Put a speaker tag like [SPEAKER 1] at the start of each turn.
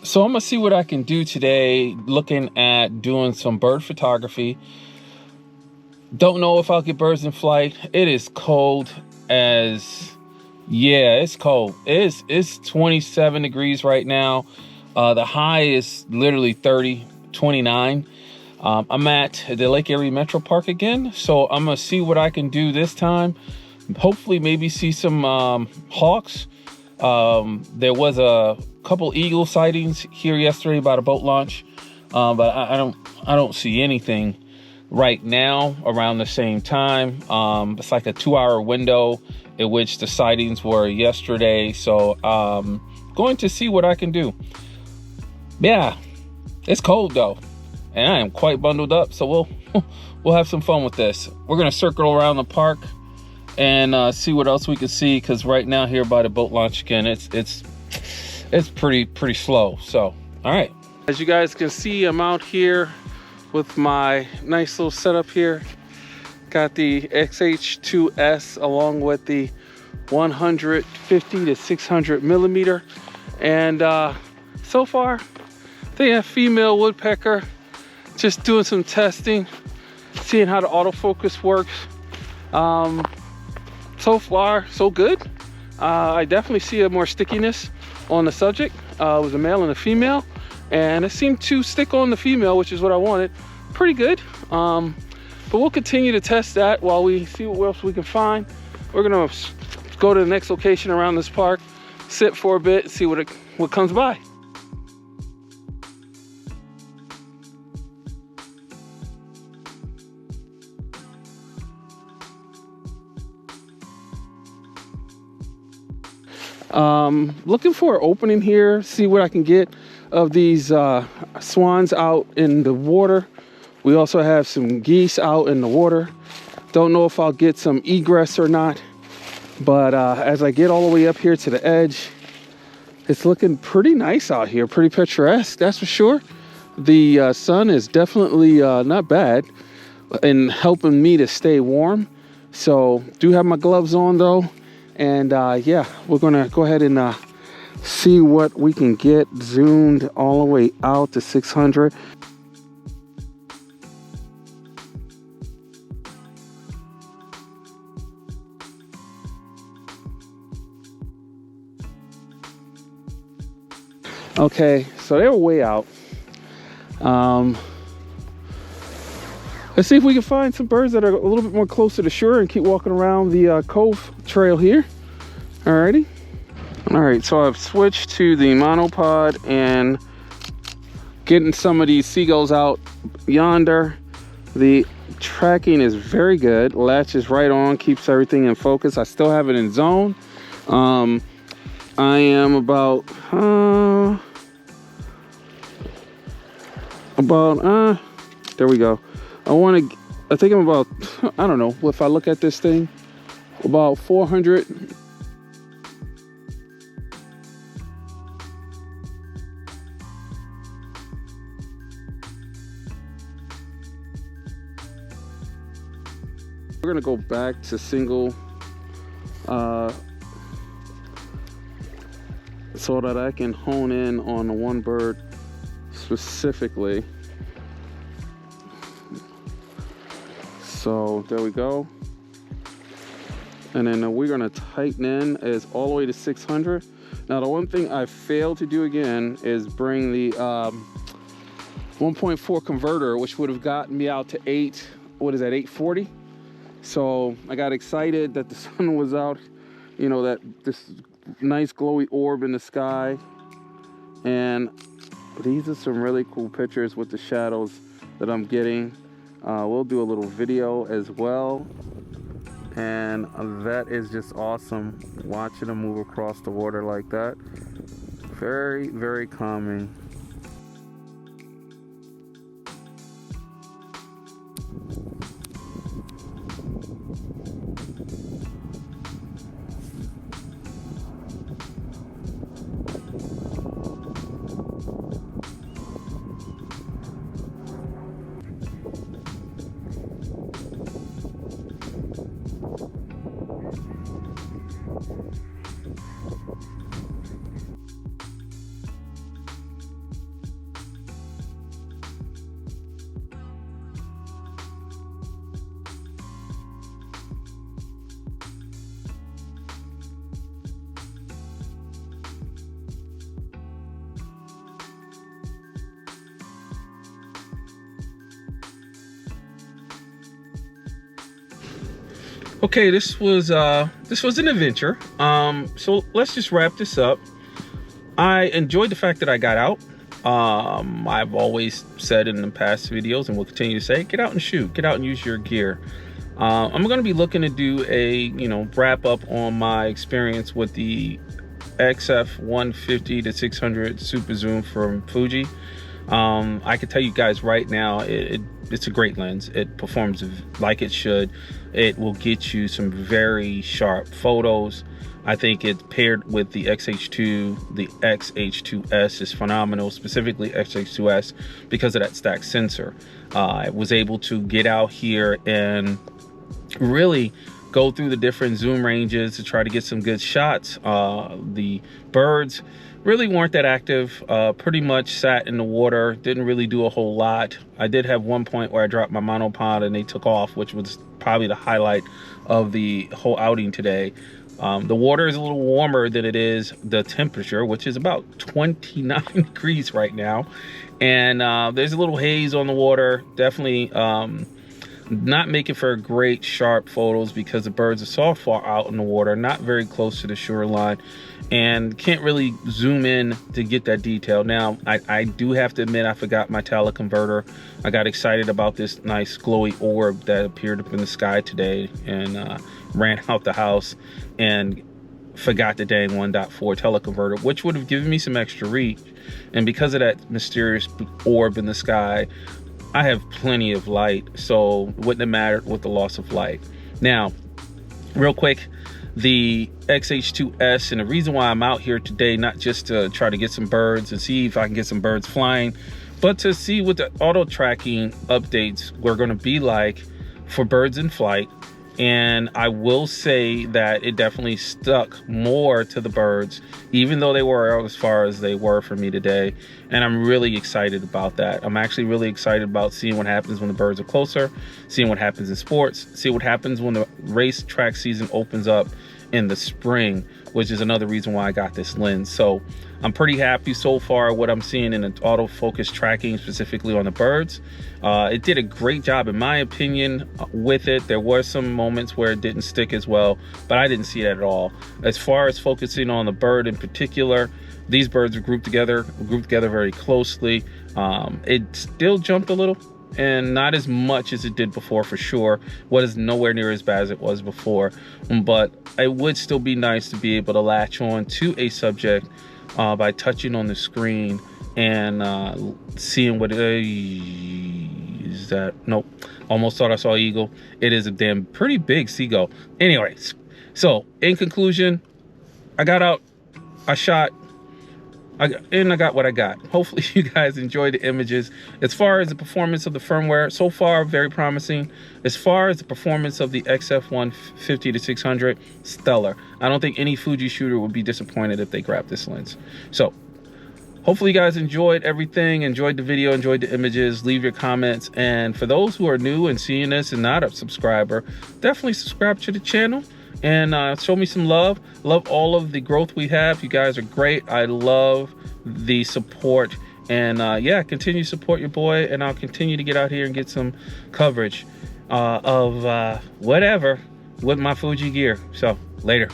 [SPEAKER 1] So I'm gonna see what I can do today, looking at doing some bird photography. Don't know if I'll get birds in flight. It is cold as, yeah, it's cold. It's 27 degrees right now. The high is literally 29. I'm at the Lake Erie Metro Park again, so I'm gonna see what I can do this time. Hopefully maybe see some hawks. There was a couple eagle sightings here yesterday about a boat launch, but I don't see anything right now around the same time. It's like a 2-hour window in which the sightings were yesterday, so going to see what I can do. Yeah, it's cold though, and I am quite bundled up, so we'll have some fun with this. We're gonna circle around the park and see what else we can see, because right now here by the boat launch again, it's pretty slow. So all right, as you guys can see, I'm out here with my nice little setup here. Got the X-H2s along with the 150-600mm, and so far they have female woodpecker. Just doing some testing, seeing how the autofocus works. So far so good. I definitely see a more stickiness on the subject. It was a male and a female, and it seemed to stick on the female, which is what I wanted. Pretty good. But we'll continue to test that while we see what else we can find. We're gonna go to the next location around this park, sit for a bit, see what comes by. Looking for an opening here, see what I can get of these swans out in the water. We also have some geese out in the water. Don't know if I'll get some egress or not, but as I get all the way up here to the edge, it's looking pretty nice out here, pretty picturesque, that's for sure. The sun is definitely not bad in helping me to stay warm. So do have my gloves on though. And yeah, we're gonna go ahead and see what we can get zoomed all the way out to 600. Okay, so they were way out. Let's see if we can find some birds that are a little bit more closer to shore and keep walking around the cove trail here. Alrighty. Alright, so I've switched to the monopod and getting some of these seagulls out yonder. The tracking is very good. Latch is right on, keeps everything in focus. I still have it in zone. I am about there we go. I think I'm about, I don't know, if I look at this thing, about 400. We're gonna go back to single so that I can hone in on the one bird specifically. So there we go. And then we're gonna tighten in as all the way to 600. Now the one thing I failed to do again is bring the 1.4 converter, which would have gotten me out to 840. So I got excited that the sun was out, you know, that this nice glowy orb in the sky. And these are some really cool pictures with the shadows that I'm getting. We'll do a little video as well, and that is just awesome, watching them move across the water like that. Very, very calming. Okay, this was an adventure. So let's just wrap this up. I enjoyed the fact that I got out. I've always said in the past videos, and will continue to say, get out and shoot, get out and use your gear. I'm going to be looking to do a wrap up on my experience with the XF150-600 super zoom from Fuji. I can tell you guys right now, it's a great lens. It performs like it should. It will get you some very sharp photos. I think it paired with the X-H2, the X-H2s is phenomenal, specifically X-H2s because of that stacked sensor. I was able to get out here and really go through the different zoom ranges to try to get some good shots. The birds really weren't that active, pretty much sat in the water, didn't really do a whole lot. I did have one point where I dropped my monopod and they took off, which was probably the highlight of the whole outing today. The water is a little warmer than it is the temperature, which is about 29 degrees right now. And there's a little haze on the water, definitely not making for great sharp photos because the birds are so far out in the water, not very close to the shoreline, and can't really zoom in to get that detail. Now, I do have to admit I forgot my teleconverter. I got excited about this nice glowy orb that appeared up in the sky today and ran out the house and forgot the dang 1.4 teleconverter, which would have given me some extra reach. And because of that mysterious orb in the sky, I have plenty of light, so it wouldn't have mattered with the loss of light. Now, real quick, the X-H2s, and the reason why I'm out here today, not just to try to get some birds and see if I can get some birds flying, but to see what the auto tracking updates were going to be like for birds in flight. And I will say that it definitely stuck more to the birds, even though they were out as far as they were for me today. And I'm really excited about that. I'm actually really excited about seeing what happens when the birds are closer, seeing what happens in sports, see what happens when the race track season opens up in the spring, which is another reason why I got this lens. So I'm pretty happy so far what I'm seeing in the autofocus tracking, specifically on the birds. It did a great job, in my opinion, with it. There were some moments where it didn't stick as well, but I didn't see that at all. As far as focusing on the bird in particular, these birds are grouped together very closely. It still jumped a little, and not as much as it did before, for sure. What is nowhere near as bad as it was before, but it would still be nice to be able to latch on to a subject by touching on the screen and seeing what is that. Nope, almost thought I saw eagle. It is a damn pretty big seagull. Anyways, so in conclusion, I got out, I shot, I got what I got. Hopefully you guys enjoy the images. As far as the performance of the firmware, so far very promising. As far as the performance of the XF150-600, stellar. I don't think any Fuji shooter would be disappointed if they grabbed this lens. So hopefully you guys enjoyed everything, enjoyed the video, enjoyed the images. Leave your comments, and for those who are new and seeing this and not a subscriber, definitely subscribe to the channel and show me some love. Love all of the growth we have. You guys are great. I love the support, and yeah, continue to support your boy, and I'll continue to get out here and get some coverage of whatever with my Fuji gear. So later.